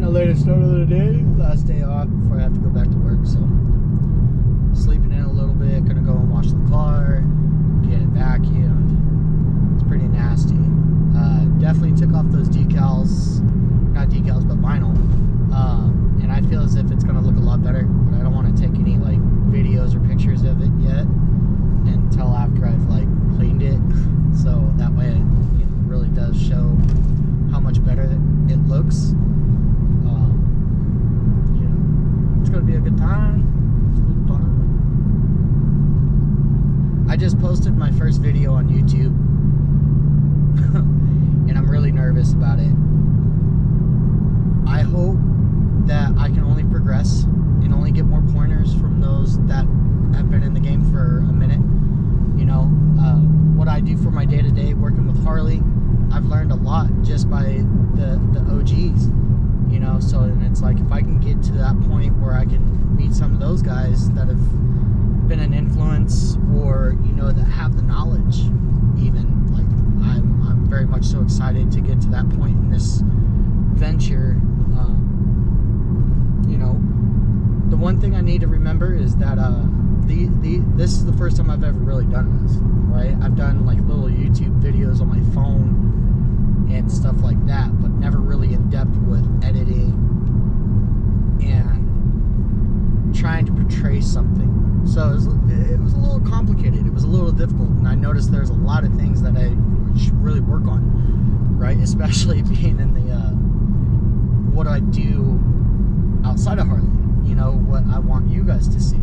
later start of the day, last day off before I have to go back to work, so sleeping in a little bit, gonna go and wash the car, get it vacuumed. It's pretty nasty. Definitely took off those decals, not decals, but vinyl, and I feel as if it's gonna look a lot better, but I don't want to take any like videos or pictures of it yet until after I've like cleaned it, so that way it really does show how much better it looks. It's gonna be a good time. I just posted my first video on YouTube and I'm really nervous about it. I hope that I can only progress and only get more pointers from those that have been in the game for a minute. What I do for my day-to-day working with Harley, I've learned a lot just by the OGs, so and it's like if I can get to that point where I can meet some of those guys that have been an influence or that have the knowledge, even like I'm very much so excited to get to that point in this venture. The one thing I need to remember is that this is the first time I've ever really done this, right? I've done like little YouTube videos on my phone and stuff like that, but never really in depth with editing and trying to portray something. So it was a little complicated. It was a little difficult, and I noticed there's a lot of things that I should really work on, right? Especially being in the what I do outside of Harley. What I want you guys to see.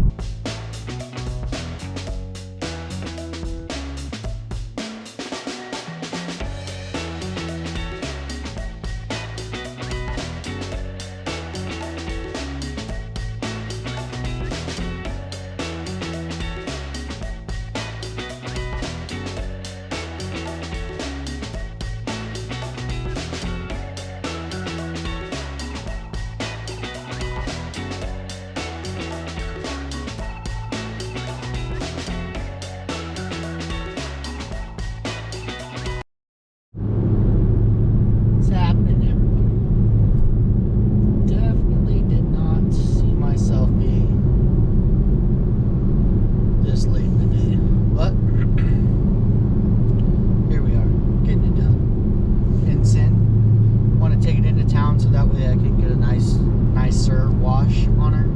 So that way I can get a nicer wash on her.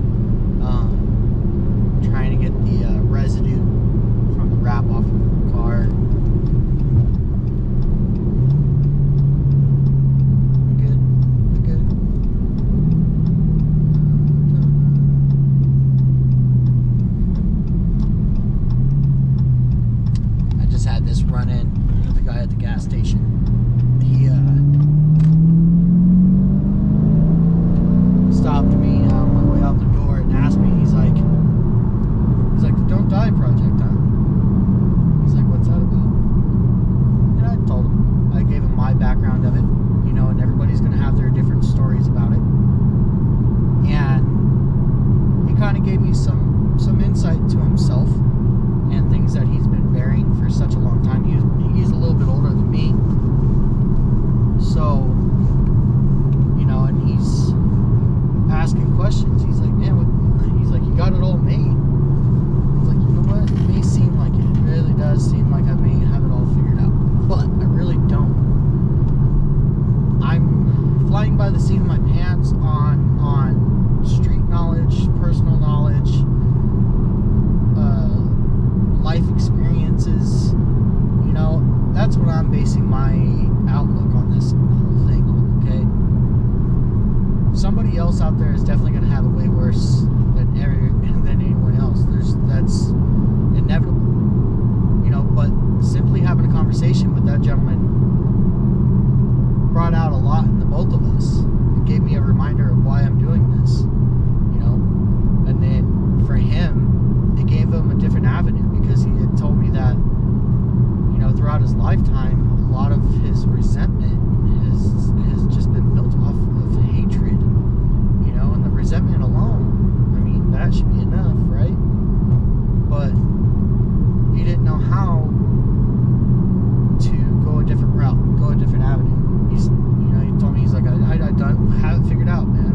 Trying to get the residue from the wrap off of the car. We're good. I just had this run in with the guy at the gas station. He stopped me on my way out the door and asked me, he's like, the Don't Die Project, huh? He's like, what's that about? And I told him, I gave him my background of it, and everybody's going to have their different stories about it. And he kind of gave me some insight to himself and things that he's been bearing for such a long time. He's a little bit older than me. So, and he's asking questions. He's like, man, you got it all made. He's like, you know what? It may seem like it. It really does seem like I may have it all figured out, but I really don't. I'm flying by the seat of my pants on street knowledge, personal knowledge, life experiences. That's what I'm basing my outlook on this whole thing on, okay? Somebody else out there is definitely going to have it way worse than anyone else. That's inevitable, but simply having a conversation with that gentleman brought out a lot in the both of us. It gave me a reminder of why I'm doing this, and then for him, it gave him a different avenue, because he had told me that, throughout his lifetime, a lot of his resentment has just been built off of hatred, and the resentment alone, that should be enough, right? But he didn't know how to go a different route, go a different avenue. He told me, he's like, I don't have it figured out, man.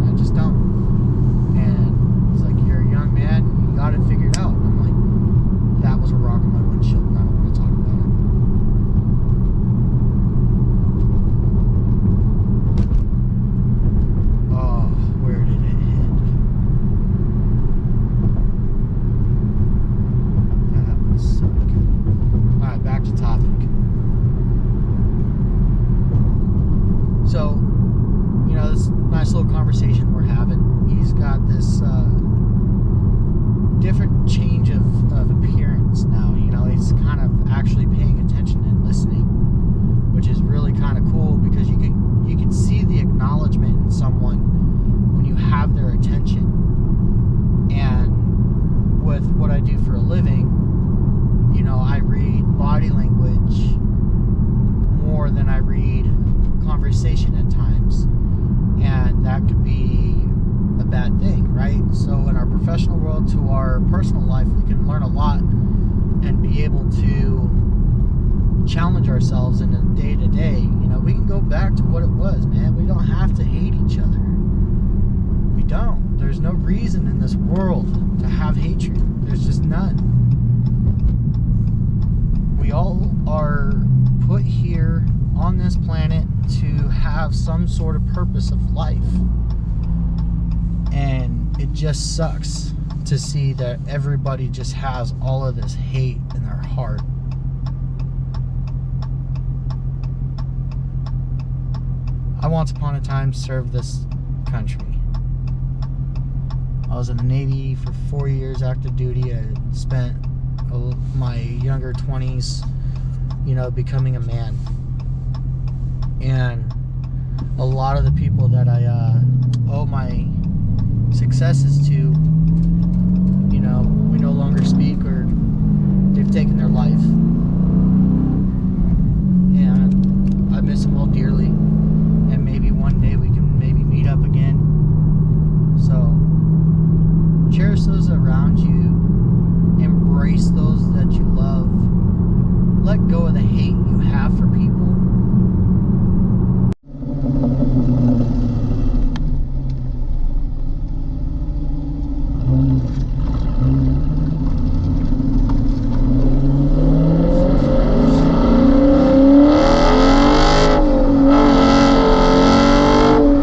conversation at times, and that could be a bad thing, right? So in our professional world to our personal life, we can learn a lot and be able to challenge ourselves in the day-to-day. You know, we can go back to what it was, man. We don't have to hate each other. We don't. There's no reason in this world to have hatred. There's just none. We all are put here on this planet to have some sort of purpose of life. And it just sucks to see that everybody just has all of this hate in their heart. I once upon a time served this country. I was in the Navy for 4 years, active duty. I spent my younger 20s, you know, becoming a man. And a lot of the people that I owe my successes to, you know, we no longer speak, or they've taken their life. And I miss them all dearly.